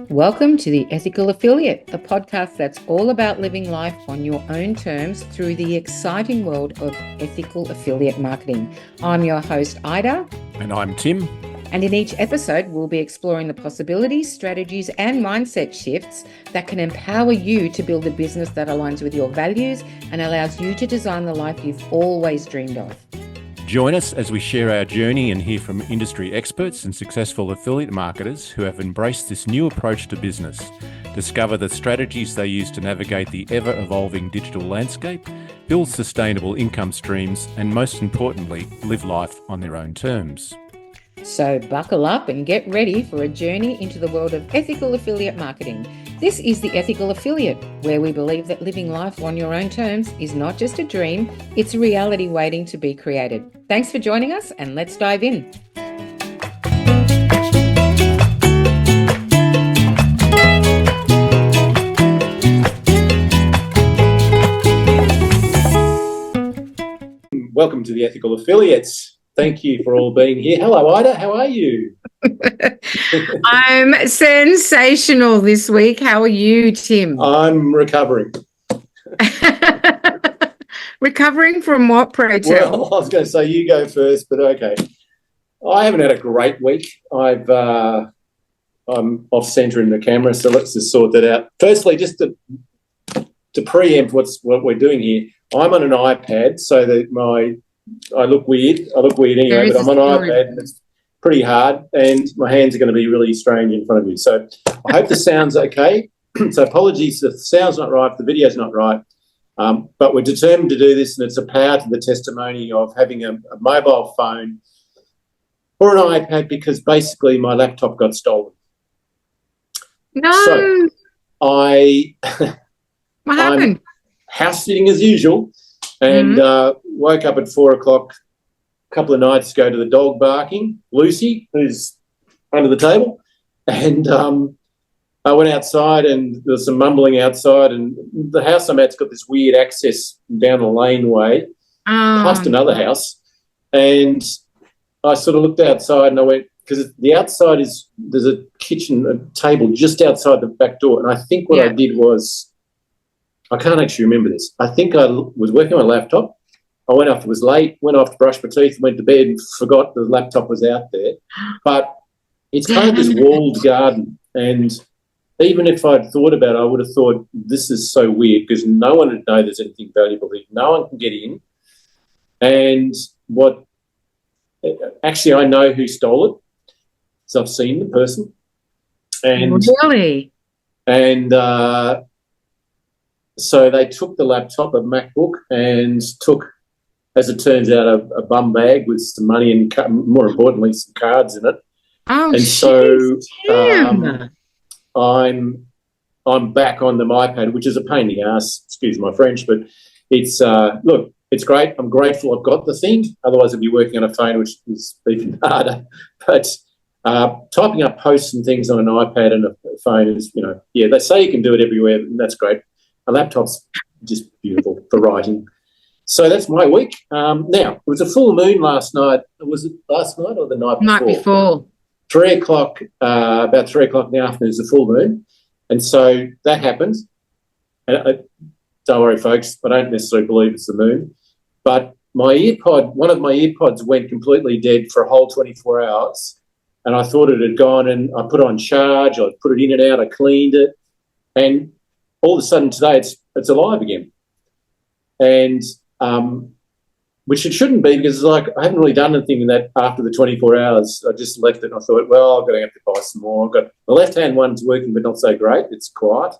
Welcome to the Ethical Affiliate, the podcast that's all about living life on your own terms through the exciting world of ethical affiliate marketing. I'm your host, Ida. And I'm Tim. And in each episode, we'll be exploring the possibilities, strategies, and mindset shifts that can empower you to build a business that aligns with your values and allows you to design the life you've always dreamed of. Join us as we share our journey and hear from industry experts and successful affiliate marketers who have embraced this new approach to business. Discover the strategies they use to navigate the ever-evolving digital landscape, build sustainable income streams, and most importantly, live life on their own terms. So buckle up and get ready for a journey into the world of ethical affiliate marketing. This is the Ethical Affiliate, where we believe that living life on your own terms is not just a dream, it's a reality waiting to be created. Thanks for joining us, and let's dive in. Welcome to the Ethical Affiliates. Thank you for all being here. Hello, Ida. How are you? I'm sensational this week. How are you, Tim? I'm recovering. Recovering from what, pray tell? Well, I was going to say you go first, but okay. I haven't had a great week. I'm off centering the camera, so let's just sort that out. Firstly, just to preempt what we're doing here, I'm on an iPad, so that I look weird. I look weird anyway, but I'm on an iPad and it's pretty hard, and my hands are going to be really strange in front of you. So I hope the sound's okay. So apologies if the sound's not right, if the video's not right. But we're determined to do this, and it's a power to the testimony of having a mobile phone or an iPad, because basically my laptop got stolen. No. So What happened? I'm house sitting as usual, and woke up at 4 o'clock a couple of nights ago to the dog barking, Lucy, who's under the table, and I went outside and there was some mumbling outside, and the house I'm at's got this weird access down a laneway past another house, and I sort of looked outside and I went, because the outside there's a kitchen, a table just outside the back door, and I think what I did was, I can't actually remember this. I think I was working on my laptop. I went off, it was late, went off to brush my teeth, went to bed and forgot the laptop was out there. But it's kind of this walled garden, and even if I'd thought about it, I would have thought, this is so weird, because no one would know there's anything valuable here. No one can get in. And actually I know who stole it, so I've seen the person. And really? And so they took the laptop, a MacBook, and took, as it turns out, a bum bag with some money and, more importantly, some cards in it. Oh, and so I'm back on the iPad, which is a pain in the ass, excuse my French, but it's look, it's great. I'm grateful I've got the thing. Otherwise, I'd be working on a phone, which is even harder. But typing up posts and things on an iPad and a phone is, they say you can do it everywhere, and that's great. A laptop's just beautiful for writing. So that's my week. Now, it was a full moon last night. Was it last night or the night before? Night before. 3 o'clock, about 3 o'clock in the afternoon is a full moon. And so that happens. And don't worry, folks, I don't necessarily believe it's the moon. But one of my earpods went completely dead for a whole 24 hours. And I thought it had gone, and I put it on charge. I put it in and out. I cleaned it. And all of a sudden today it's alive again, and which it shouldn't be, because it's like I haven't really done anything in that after the 24 hours. I just left it and I thought, well, I'm going to have to buy some more. I've got the left-hand one's working but not so great. It's quiet.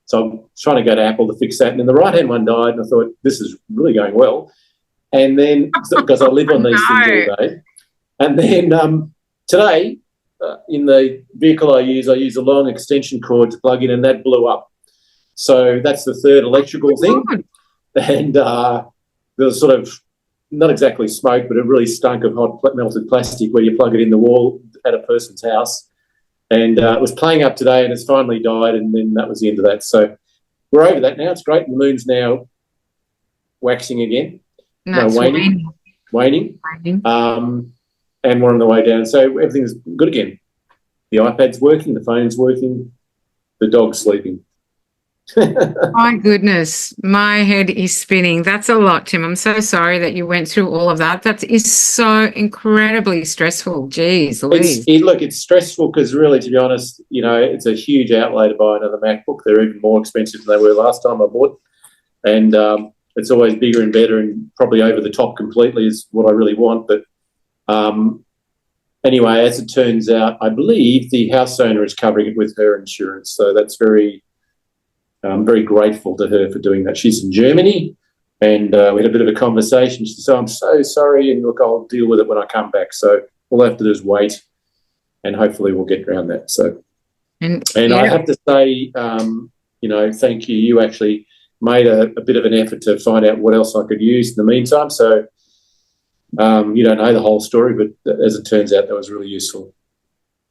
So I'm trying to go to Apple to fix that. And then the right-hand one died, and I thought, this is really going well. And then, because I live on these things all day. And then today, in the vehicle I use a long extension cord to plug in, and that blew up. So that's the third electrical thing. And there was sort of, not exactly smoke, but it really stunk of hot melted plastic where you plug it in the wall at a person's house. And it was playing up today, and it's finally died, and then that was the end of that. So we're over that now. It's great. The moon's now waxing again. No, waning. And we're on the way down. So everything's good again. The iPad's working, the phone's working. the dog's sleeping. My goodness, my head is spinning. That's a lot, Tim. I'm so sorry that you went through all of that. That is so incredibly stressful. Jeez Louise. It's stressful because really, to be honest, it's a huge outlay to buy another MacBook. They're even more expensive than they were last time I bought. And it's always bigger and better and probably over the top completely is what I really want. But anyway, as it turns out, I believe the house owner is covering it with her insurance. So that's I'm very grateful to her for doing that. She's in Germany, and we had a bit of a conversation. She said, "I'm so sorry, and look, I'll deal with it when I come back." So all I have to do is wait, and hopefully we'll get around that. So, and I have to say, thank you. You actually made a bit of an effort to find out what else I could use in the meantime. So you don't know the whole story, but as it turns out, that was really useful.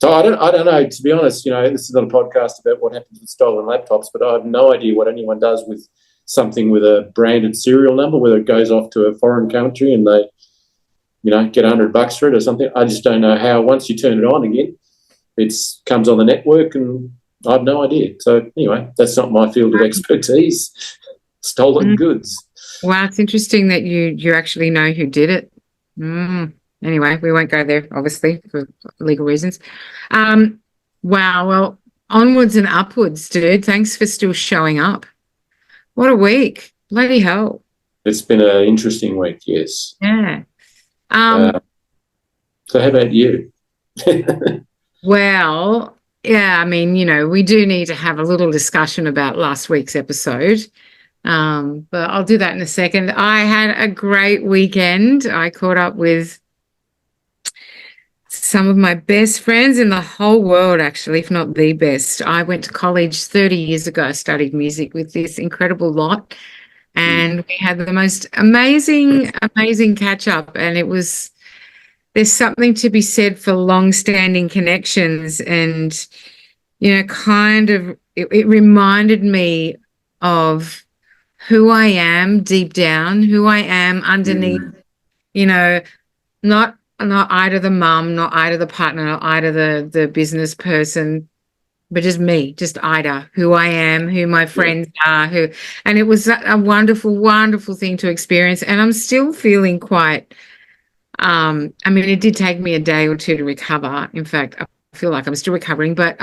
So I don't know, to be honest, this is not a podcast about what happens with stolen laptops, but I have no idea what anyone does with something with a branded serial number, whether it goes off to a foreign country and they, get $100 for it or something. I just don't know how. Once you turn it on again, it comes on the network, and I have no idea. So anyway, that's not my field of expertise. Stolen goods. Wow, it's interesting that you actually know who did it. Anyway, we won't go there, obviously, for legal reasons. Wow, well, onwards and upwards, dude. Thanks for still showing up. What a week. Bloody hell. It's been an interesting week, yes. Yeah. So how about you? Well, yeah, I mean, we do need to have a little discussion about last week's episode. But I'll do that in a second. I had a great weekend. I caught up with some of my best friends in the whole world, actually, if not the best. I went to college 30 years ago. I studied music with this incredible lot, and we had the most amazing catch up. And there's something to be said for long-standing connections, and it reminded me of who I am deep down, who I am underneath, not Ida the mum, not Ida the partner, not Ida the business person, but just me, just Ida, who I am, who my friends are, and it was a wonderful, wonderful thing to experience. And I'm still feeling quite, it did take me a day or two to recover. In fact, I feel like I'm still recovering, but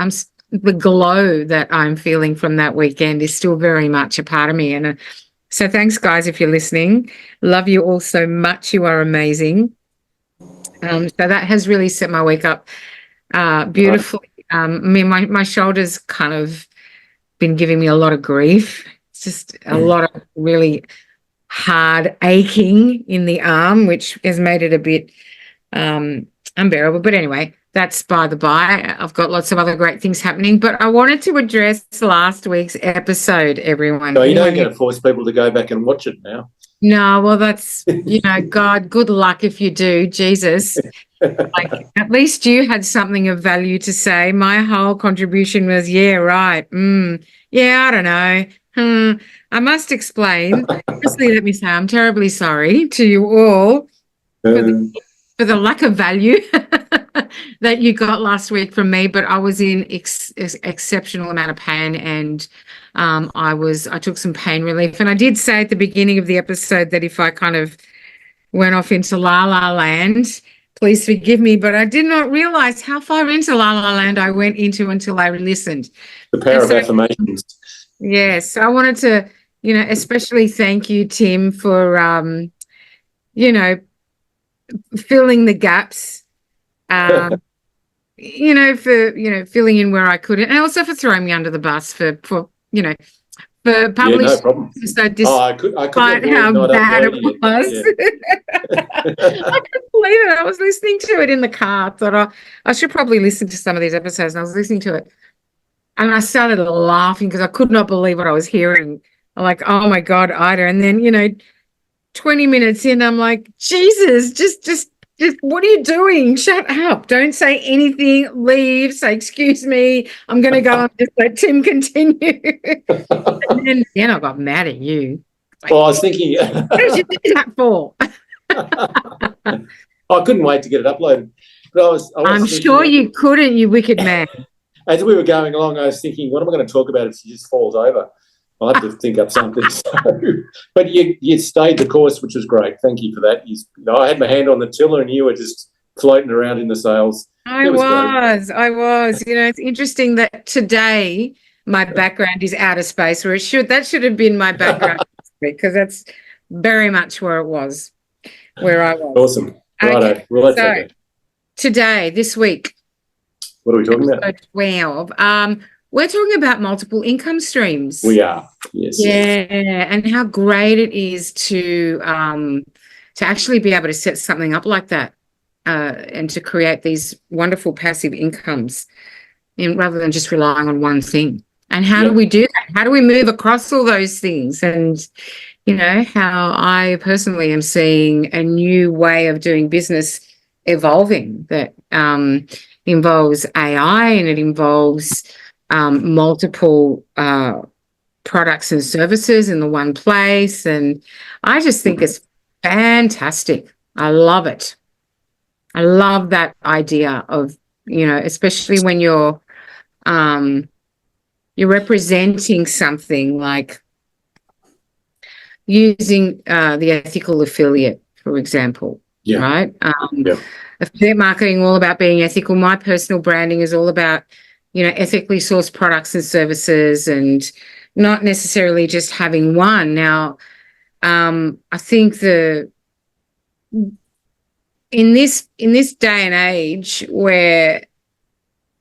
the glow that I'm feeling from that weekend is still very much a part of me. And so thanks, guys, if you're listening. Love you all so much. You are amazing. So that has really set my week up beautifully. My shoulders kind of been giving me a lot of grief. It's just a lot of really hard aching in the arm, which has made it a bit unbearable. But anyway, that's by the by. I've got lots of other great things happening, but I wanted to address last week's episode, everyone. No, you don't get to force people to go back and watch it now. No, well, that's, God, good luck if you do, Jesus. Like, at least you had something of value to say. My whole contribution was, yeah, right. Yeah, I don't know. I must explain. Firstly, let me say I'm terribly sorry to you all for the lack of value that you got last week from me, but I was in exceptional amount of pain, and I took some pain relief. And I did say at the beginning of the episode that if I kind of went off into La La Land, please forgive me, but I did not realize how far into La La Land I went into until I listened. The power of affirmations. Yes. So I wanted to, especially thank you, Tim, for, filling the gaps, for filling in where I couldn't, and also for throwing me under the bus for publishing. No problem. So I couldn't how bad it was. Yeah. I couldn't believe it. I was listening to it in the car. Thought I should probably listen to some of these episodes, and I was listening to it, and I started laughing because I could not believe what I was hearing. I'm like, oh my God, Ida. And then 20 minutes in, I'm like, Jesus, just what are you doing? Shut up. Don't say anything. Leave. Say, excuse me. I'm going to go and just let Tim continue. And then I got mad at you. Like, well, I was thinking... what did you do that for? I couldn't wait to get it uploaded. But I'm sure you couldn't, you wicked man. as we were going along, I was thinking, what am I going to talk about if she just falls over? I'll have to think up something. So, but you stayed the course, which was great. Thank you for that. I had my hand on the tiller and you were just floating around in the sails. I was. It's interesting that today my background is outer space, where that should have been my background because that's very much where it was, where I was. Awesome. Righto. Okay. Well, let's So today, this week, what are we talking about? episode 12, we're talking about multiple income streams. We are. Yes. Yeah, and how great it is to actually be able to set something up like that. And to create these wonderful passive incomes rather than just relying on one thing. And how do we do that? How do we move across all those things? And, how I personally am seeing a new way of doing business evolving that involves AI and it involves multiple products and services in the one place. And I just think it's fantastic. I love it. I love that idea of, especially when you're representing something like using the ethical affiliate, for example, right? Affiliate marketing, all about being ethical. My personal branding is all about, ethically sourced products and services and not necessarily just having one. Now, I think in this day and age, we're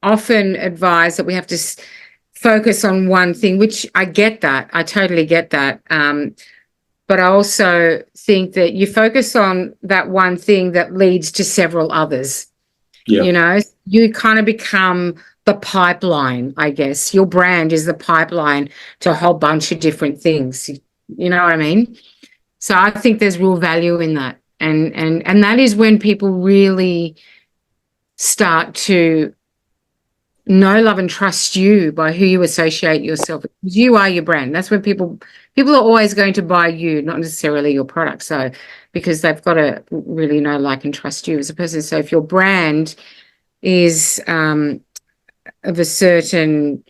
often advised that we have to focus on one thing, which I get that. I totally get that. But I also think that you focus on that one thing that leads to several others. Yeah. You kind of become the pipeline, I guess. Your brand is the pipeline to a whole bunch of different things. You know what I mean? So I think there's real value in that. And that is when people really start to know, love, and trust you by who you associate yourself with. You are your brand. That's when people are always going to buy you, not necessarily your product. So because they've got to really know, like, and trust you as a person. So if your brand is of a certain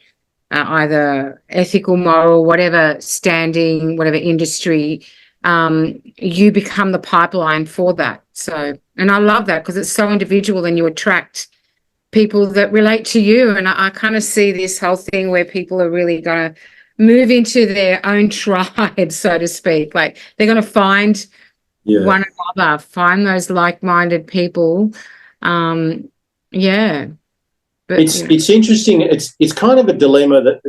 either ethical, moral, whatever standing, whatever industry, you become the pipeline for that. So, and I love that because it's so individual and you attract people that relate to you. And I kind of see this whole thing where people are really going to move into their own tribe, so to speak. Like they're going to find one another, find those like-minded people. But it's interesting. It's kind of a dilemma that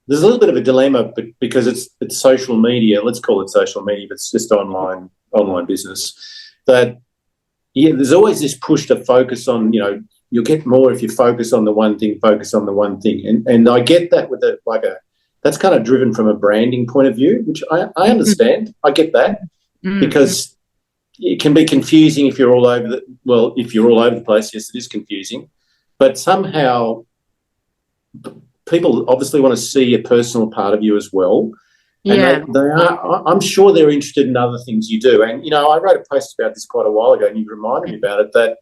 there's a little bit of a dilemma, but because it's social media. Let's call it social media, but it's just online business. That there's always this push to focus on. You'll get more if you focus on the one thing. Focus on the one thing, and I get that with that's kind of driven from a branding point of view, which I understand. I get that because it can be confusing if you're all over the place. Yes, it is confusing, but somehow people obviously want to see a personal part of you as well. And they are, I'm sure they're interested in other things you do. And, I wrote a post about this quite a while ago and you reminded me about it, that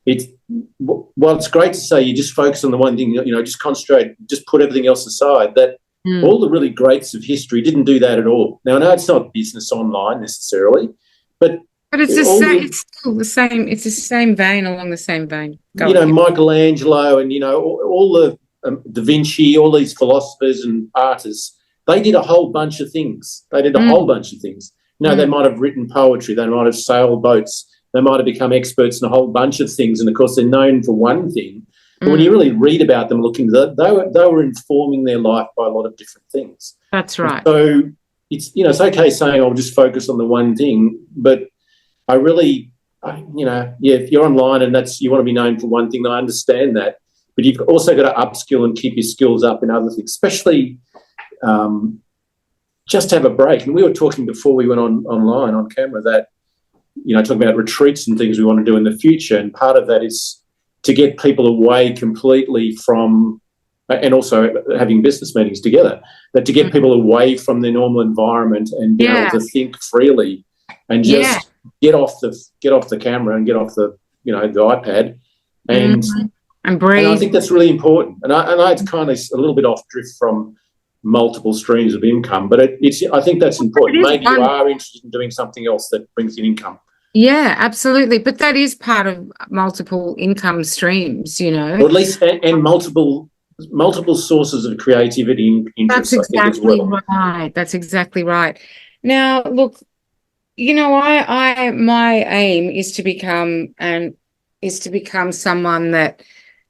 it's great to say you just focus on the one thing, just concentrate, just put everything else aside, that all the really greats of history didn't do that at all. Now, I know it's not business online necessarily, but it's still the same. It's the same vein, along the same vein. Michelangelo and, all the Da Vinci, all these philosophers and artists, they did a whole bunch of things. They might have written poetry. They might have sailed boats. They might have become experts in a whole bunch of things. And, of course, they're known for one thing. But when you really read about them, looking at that, they were informing their life by a lot of different things. That's right. And so it's okay saying I'll just focus on the one thing, but I really, if you're online and you want to be known for one thing, I understand that. But you've also got to upskill and keep your skills up in other things, especially just have a break. And we were talking before we went online on camera that, talking about retreats and things we want to do in the future. And part of that is to get people away completely from, and also having business meetings together, that to get people away from their normal environment and be able to think freely and just get off the camera and get off the, the iPad and and And I breathe. think that's really important. And I know it's kind of a little bit off drift from multiple streams of income, but I think that's important. Maybe you are interested in doing something else that brings in income. Yeah, absolutely. But that is part of multiple income streams, you know. Or at least, and multiple sources of creativity and interest, That's I think, as exactly well. right. That's exactly right. Now, look, you know, my aim is to become someone that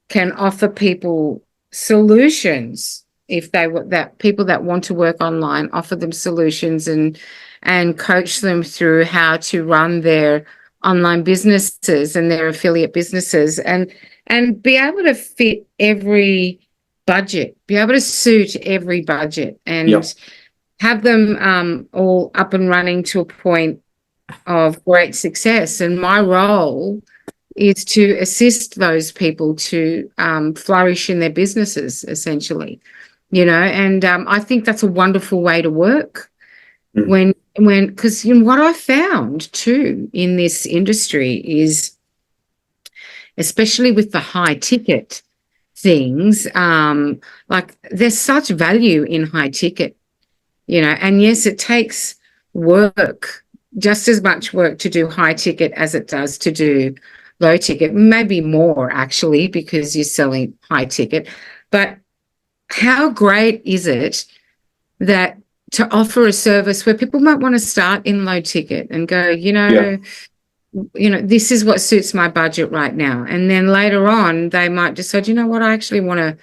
can offer people solutions if that people that want to work online, offer them solutions and coach them through how to run their online businesses and their affiliate businesses and be able to fit every budget, be able to suit every budget and Yep. have them all up and running to a point of great success. And my role is to assist those people to flourish in their businesses, essentially, you know. And I think that's a wonderful way to work. Because you know, what I found too in this industry is, especially with the high ticket things, like there's such value in high ticket, you know. And yes, it takes work, just as much work to do high ticket as it does to do low ticket, maybe more actually, because you're selling high ticket. But how great is it that to offer a service where people might want to start in low ticket and go, you know, this is what suits my budget right now. And then later on, they might decide, you know what, I actually want to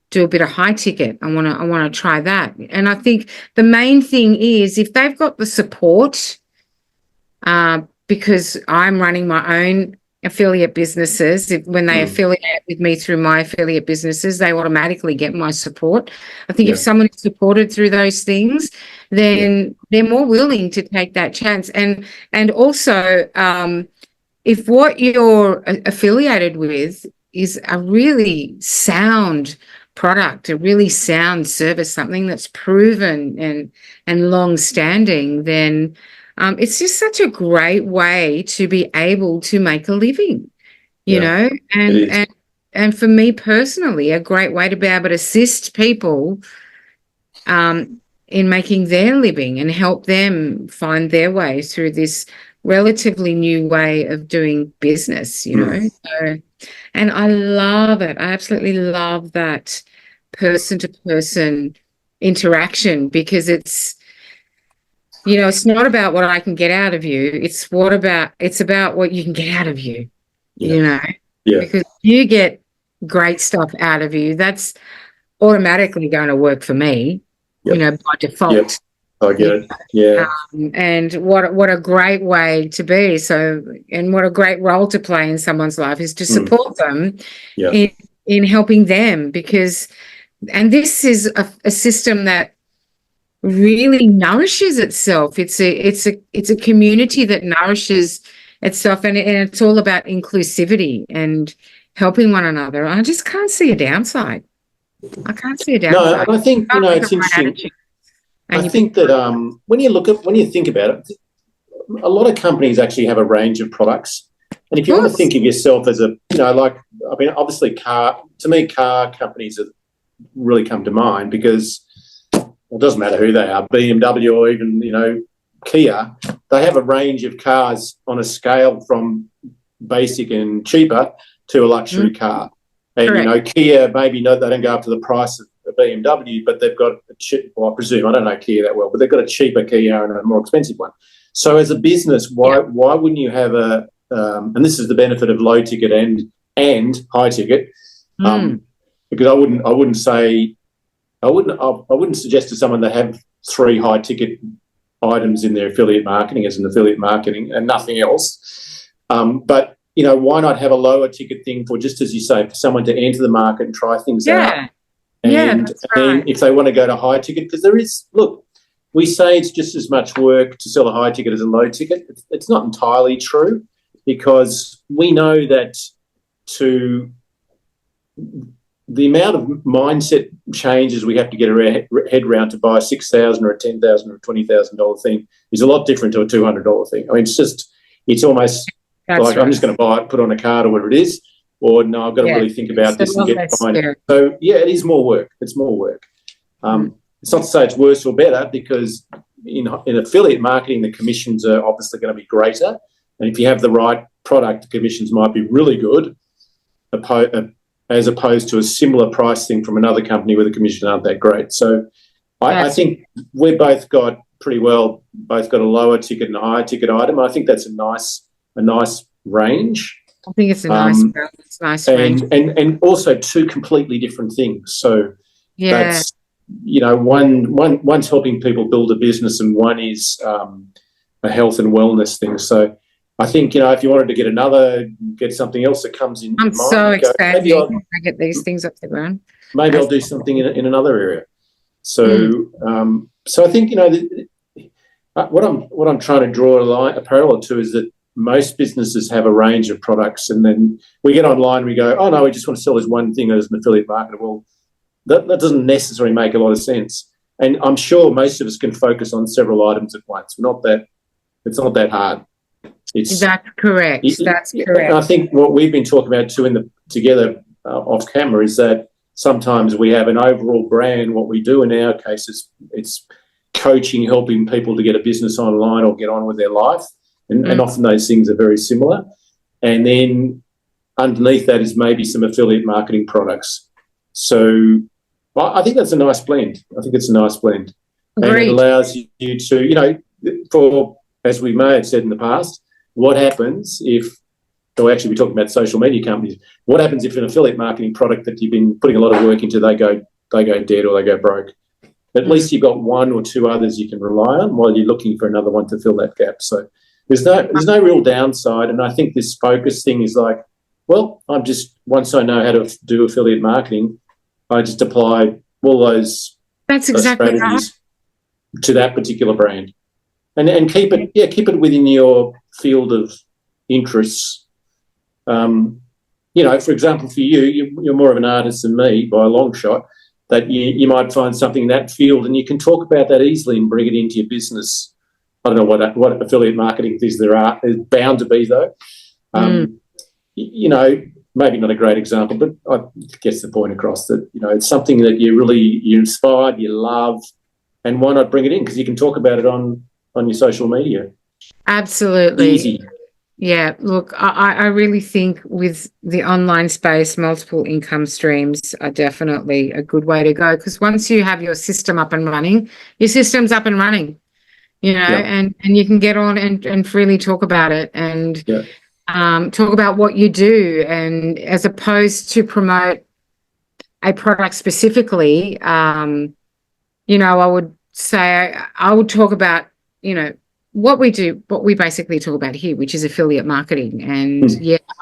do a bit of high ticket. I want to try that. And I think the main thing is if they've got the support, because I'm running my own affiliate businesses, when they affiliate with me through my affiliate businesses, they automatically get my support. I think if someone is supported through those things, then they're more willing to take that chance. And also, if what you're affiliated with is a really sound product, a really sound service, something that's proven and long-standing, then it's just such a great way to be able to make a living, you know, and for me personally, a great way to be able to assist people in making their living and help them find their way through this relatively new way of doing business, you know. So, and I love it. I absolutely love that person-to-person interaction, because it's, you know, it's not about what I can get out of you. It's about what you can get out of you, you know, because you get great stuff out of you. That's automatically going to work for me, you know, by default. I get it. Yeah. And what a great way to be. So, and what a great role to play in someone's life is to support them in helping them, and this is a system that really nourishes itself. It's a community that nourishes itself, and it's all about inclusivity and helping one another. I just can't see a downside. I can't see a downside. No, I think, you know, it's interesting. I think that when you think about it, a lot of companies actually have a range of products. And if you want to think of yourself as a, you know, like, I mean, obviously car companies have really come to mind, because it doesn't matter who they are, BMW or even, you know, Kia, they have a range of cars on a scale from basic and cheaper to a luxury car. And, you know, Kia, maybe they don't go up to the price of a BMW, but they've got I presume, I don't know Kia that well, but they've got a cheaper Kia and a more expensive one. So as a business, why wouldn't you have and this is the benefit of low ticket and high ticket, because I wouldn't suggest to someone they have 3 high ticket items in their affiliate marketing as an affiliate marketing and nothing else. But, you know, why not have a lower ticket thing for, just as you say, for someone to enter the market and try things out? And that's right. if they want to go to high ticket, because there is, look, we say it's just as much work to sell a high ticket as a low ticket. It's not entirely true, because we know that the amount of mindset changes we have to get our head around to buy a $6,000 or a $10,000 or a $20,000 thing is a lot different to a $200 thing. I mean, it's almost like I'm just going to buy it, put on a card or whatever it is. or no, I've got to Yeah. really think about It's a this and lot get less behind it. scary. So, yeah, it is more work. It's more work. It's not to say it's worse or better, because in affiliate marketing, the commissions are obviously going to be greater. And if you have the right product, the commissions might be really good, as opposed to a similar price thing from another company where the commissions aren't that great. So I think we've both got a lower ticket and a higher ticket item. I think that's a nice range. I think it's a nice range. And also two completely different things. So Yeah. that's, one's helping people build a business, and one is a health and wellness thing. So I think, if you wanted to get something else that comes in. I'm so excited. I get these things off the ground. Maybe I'll do something in another area. So, so I think, what I'm trying to draw a parallel to is that most businesses have a range of products, and then we get online, we go, oh no, we just want to sell this one thing as an affiliate marketer. Well, that doesn't necessarily make a lot of sense. And I'm sure most of us can focus on several items at once. It's not that hard. That's correct. That's correct. And I think what we've been talking about too together off camera is that sometimes we have an overall brand. What we do in our case is it's coaching, helping people to get a business online or get on with their life. And often those things are very similar. And then underneath that is maybe some affiliate marketing products. So I think that's a nice blend. And it allows you to, as we may have said in the past, what happens if, or actually we're talking about social media companies, what happens if an affiliate marketing product that you've been putting a lot of work into, they go dead or they go broke? At least you've got one or two others you can rely on while you're looking for another one to fill that gap. So there's no real downside. And I think this focus thing is like, well, once I know how to do affiliate marketing, I just apply all those strategies to that particular brand, and keep it within your field of interests. For example, for you're more of an artist than me by a long shot. That you might find something in that field, and you can talk about that easily and bring it into your business. I don't know what affiliate marketing things there are. There's bound to be though. Maybe not a great example, but I guess the point across that, it's something that you're inspired, you love, and why not bring it in? Because you can talk about it on your social media. Absolutely. Easy. Yeah, look, I really think with the online space, multiple income streams are definitely a good way to go, because once you have your system up and running, your system's up and running, and you can get on and freely talk about it and talk about what you do, and as opposed to promote a product specifically, I would say I would talk about, what we do, what we basically talk about here, which is affiliate marketing. And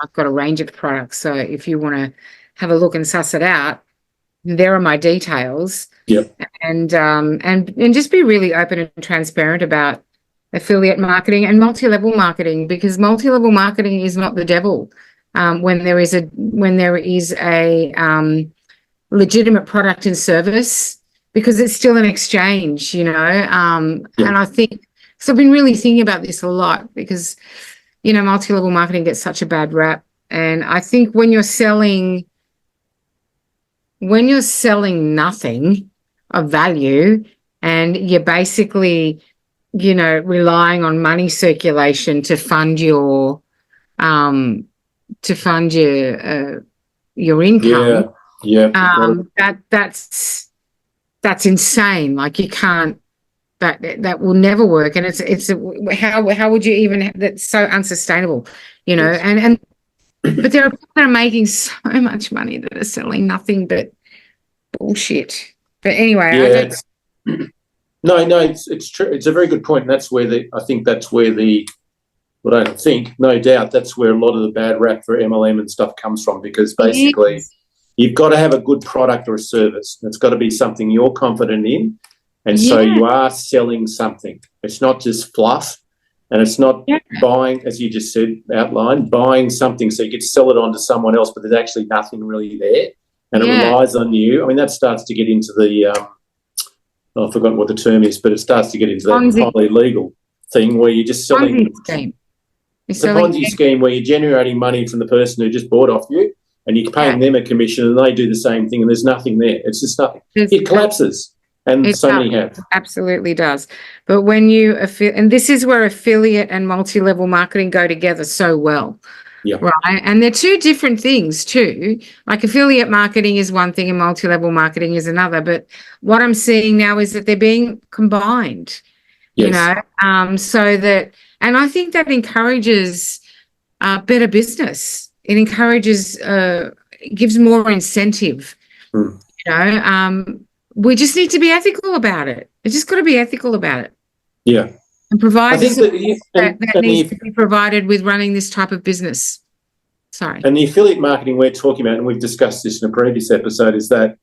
I've got a range of products. So if you want to have a look and suss it out, there are my details. Yep. And just be really open and transparent about affiliate marketing and multi-level marketing, because multi-level marketing is not the devil. When there is a legitimate product and service, because it's still an exchange, and I think. So I've been really thinking about this a lot, because, multi-level marketing gets such a bad rap. And I think when you're selling nothing of value, and you're basically, relying on money circulation to fund your income. That's insane. Like, you can't. That will never work, and how would you even? That's so unsustainable, Yes. And but there are people that are making so much money that are selling nothing but bullshit. But anyway, it's true. It's a very good point, and that's where no doubt that's where a lot of the bad rap for MLM and stuff comes from, because basically you've got to have a good product or a service. It's got to be something you're confident in. And so you are selling something. It's not just fluff, and it's not buying, as you just said, buying something so you get to sell it on to someone else, but there's actually nothing really there, and it relies on you. I mean, that starts to get into the I've forgotten what the term is, but it starts to get into that highly legal thing where you're just selling. Scheme. It's a Ponzi scheme where you're generating money from the person who just bought off you, and you're paying them a commission and they do the same thing and there's nothing there. It's just nothing. It collapses, and so many have. It absolutely does. But when and this is where affiliate and multi-level marketing go together so well. Yeah. Right. And they're two different things too. Like affiliate marketing is one thing and multi-level marketing is another. But what I'm seeing now is that they're being combined, Yes. you know, so that, and I think that encourages better business. It encourages, gives more incentive, you know. We just need to be ethical about it. It's just got to be ethical about it. Yeah. And provide that and needs to be provided with running this type of business. Sorry. And the affiliate marketing we're talking about, and we've discussed this in a previous episode, is that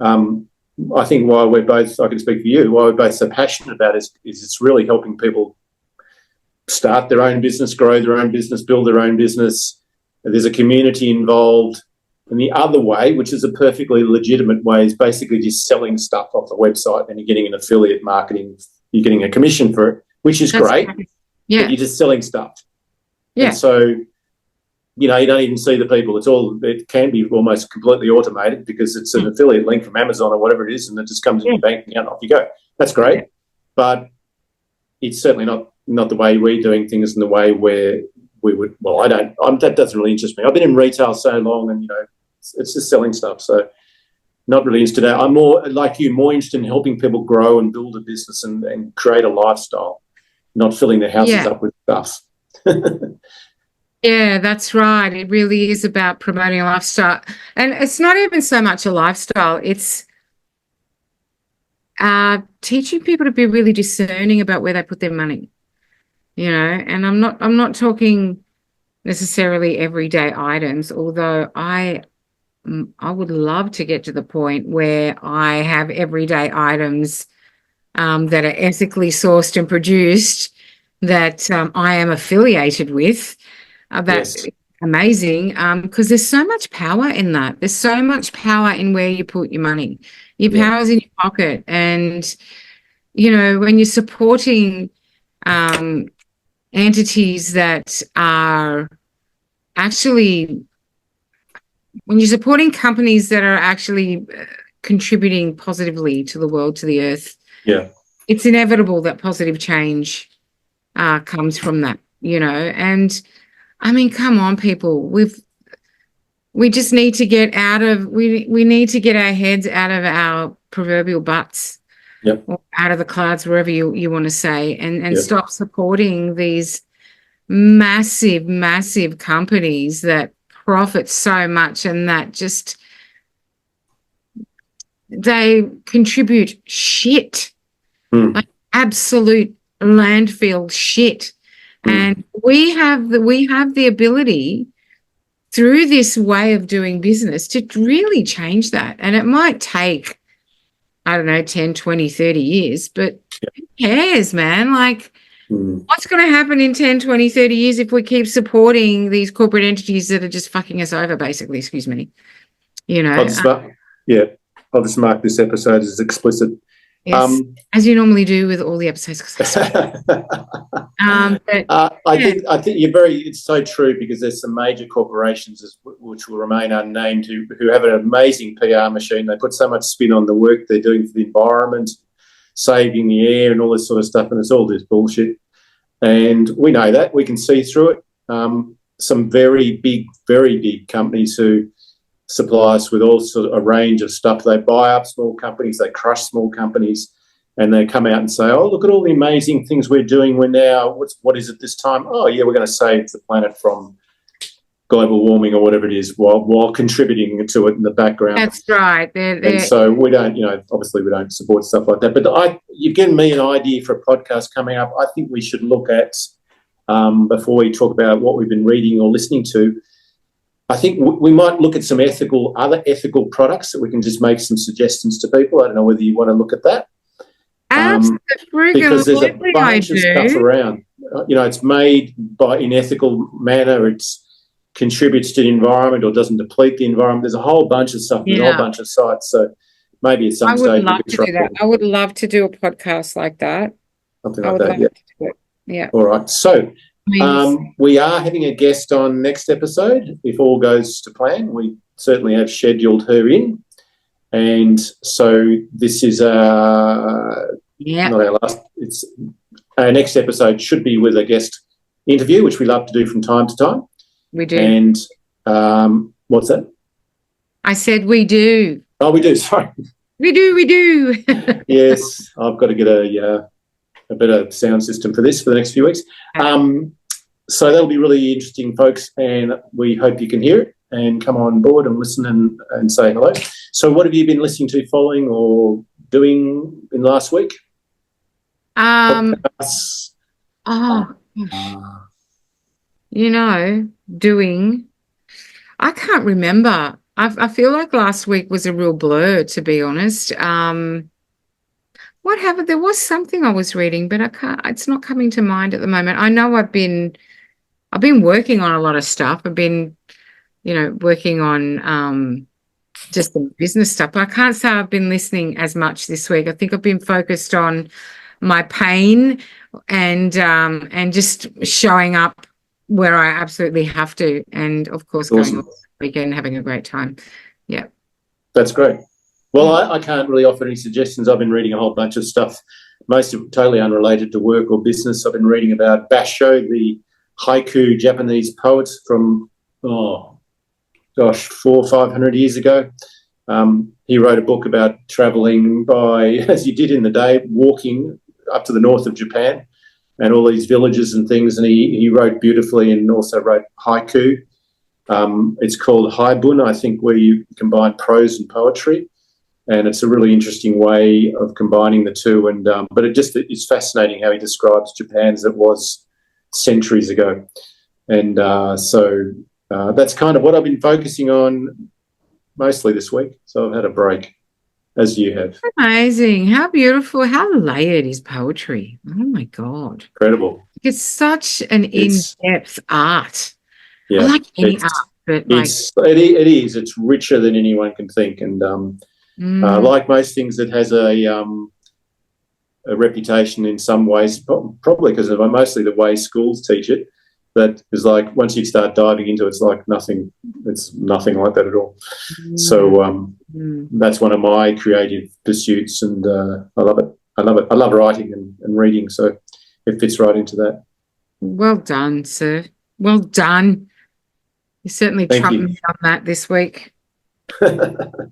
I think why we're both, I can speak for you, why we're both so passionate about it is it's really helping people start their own business, grow their own business, build their own business. There's a community involved. And the other way, which is a perfectly legitimate way, is basically just selling stuff off the website and you're getting an affiliate marketing, you're getting a commission for it, which is great. Yeah. But you're just selling stuff. Yeah. And so, you know, you don't even see the people. It can be almost completely automated because it's an affiliate link from Amazon or whatever it is, and it just comes in your bank account and off you go. That's great. But it's certainly not the way we're doing things in the way where we would, well, that doesn't really interest me. I've been in retail so long and, you know, it's just selling stuff. So not really interested. I'm more, like you, more interested in helping people grow and build a business and create a lifestyle, not filling their houses up with stuff. Yeah, that's right. It really is about promoting a lifestyle. And it's not even so much a lifestyle. It's teaching people to be really discerning about where they put their money, you know. And I'm not talking necessarily everyday items, although I would love to get to the point where I have everyday items that are ethically sourced and produced that I am affiliated with. That's amazing because there's so much power in that. There's so much power in where you put your money. Your power's in your pocket. And, you know, when you're supporting entities that are actually, when you're supporting companies that are actually contributing positively to the world, to the earth, it's inevitable that positive change comes from that, you know. And I mean, come on, people. We just need to get we need to get our heads out of our proverbial butts, or out of the clouds, wherever you want to say, and stop supporting these massive, massive companies that profit so much and that just they contribute shit, like absolute landfill shit. And we have the ability through this way of doing business to really change that. And it might take, I don't know, 10, 20, 30 years, but who cares, man? Like, what's going to happen in 10, 20, 30 years if we keep supporting these corporate entities that are just fucking us over, basically, excuse me, you know? I'll just mark this episode as explicit. Yes, as you normally do with all the episodes. I think you're it's so true because there's some major corporations which will remain unnamed who have an amazing PR machine. They put so much spin on the work they're doing for the environment, saving the air and all this sort of stuff, and it's all just bullshit. And we know that. We can see through it. Some very big companies who supply us with all sort of a range of stuff. They buy up small companies, they crush small companies, and they come out and say, oh, look at all the amazing things we're doing. We're now, what is it this time? Oh, yeah, we're going to save the planet from global warming or whatever it is while contributing to it in the background. That's right. And so we don't, you know, obviously we don't support stuff like that. But you've given me an idea for a podcast coming up. I think we should look at, before we talk about what we've been reading or listening to, I think we might look at some other ethical products that we can just make some suggestions to people. I don't know whether you want to look at that. Absolutely. Because there's a bunch of stuff around. You know, it's made in ethical manner. It contributes to the environment or doesn't deplete the environment. There's a whole bunch of stuff. There's a whole bunch of sites. So maybe at some stage we could do that. I would love to do a podcast like that. Something like that, to do it. Yeah. All right. So We are having a guest on next episode, if all goes to plan. We certainly have scheduled her in. And so this is not our last. It's our next episode should be with a guest interview, which we love to do from time to time. We do. And what's that? I said we do. Oh, we do. Sorry. We do. Yes, I've got to get a better sound system for this for the next few weeks. So that'll be really interesting, folks, and we hope you can hear it and come on board and listen and say hello. So what have you been listening to, following, or doing in the last week? Podcasts? Doing. I can't remember. I feel like last week was a real blur, to be honest. What happened? There was something I was reading, but it's not coming to mind at the moment. I know I've been working on a lot of stuff. I've been, working on just the business stuff. But I can't say I've been listening as much this week. I think I've been focused on my pain and just showing up where I absolutely have to, and of course going on the weekend, having a great time. Yeah, that's great. Well, I can't really offer any suggestions. I've been reading a whole bunch of stuff, most of it totally unrelated to work or business. I've been reading about Basho, the haiku Japanese poet from 400 or 500 years ago. He wrote a book about travelling by, as you did in the day, walking up to the north of Japan and all these villages and things, and he wrote beautifully and also wrote haiku. It's called haibun, I think, where you combine prose and poetry, and it's a really interesting way of combining the two. And but it's fascinating how he describes Japan as it was centuries ago. And so that's kind of what I've been focusing on mostly this week. So I've had a break, as you have. Amazing. How beautiful. How layered is poetry. Oh, my God. Incredible. It's such an in-depth art. Yeah, I like any art, but it is. It's richer than anyone can think. And like most things, it has a reputation in some ways, probably because of mostly the way schools teach it, that is like once you start diving into it, it's like nothing. It's nothing like that at all. So that's one of my creative pursuits, and I love it. I love writing and reading, so it fits right into that. Well done, sir. Well done. You certainly trumped me on that this week.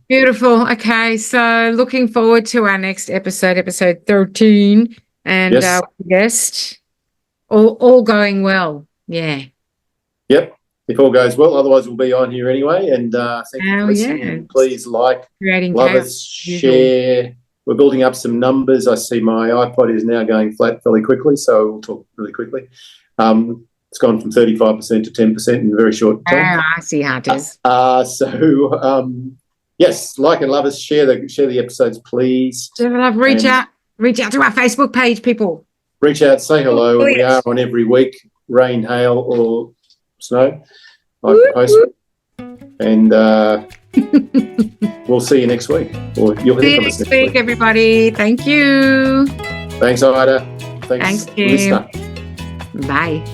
Beautiful. Okay, so looking forward to our next episode 13, and our guest. All going well. Yeah. Yep. If all goes well, otherwise we'll be on here anyway. And thank you for listening. Yeah. Please like, love us, share. We're building up some numbers. I see my iPod is now going flat fairly quickly, so we'll talk really quickly. It's gone from 35% to 10% in a very short time. I see how it is. Yes, like and love us. Share the episodes, please. Reach out to our Facebook page, people. Reach out, say hello. We are on every week, rain, hail, or snow. I post it. And we'll see you next week. Or you'll hear from us next week, everybody. Thank you. Thanks, Ida. Thanks, Kim. listener. Bye.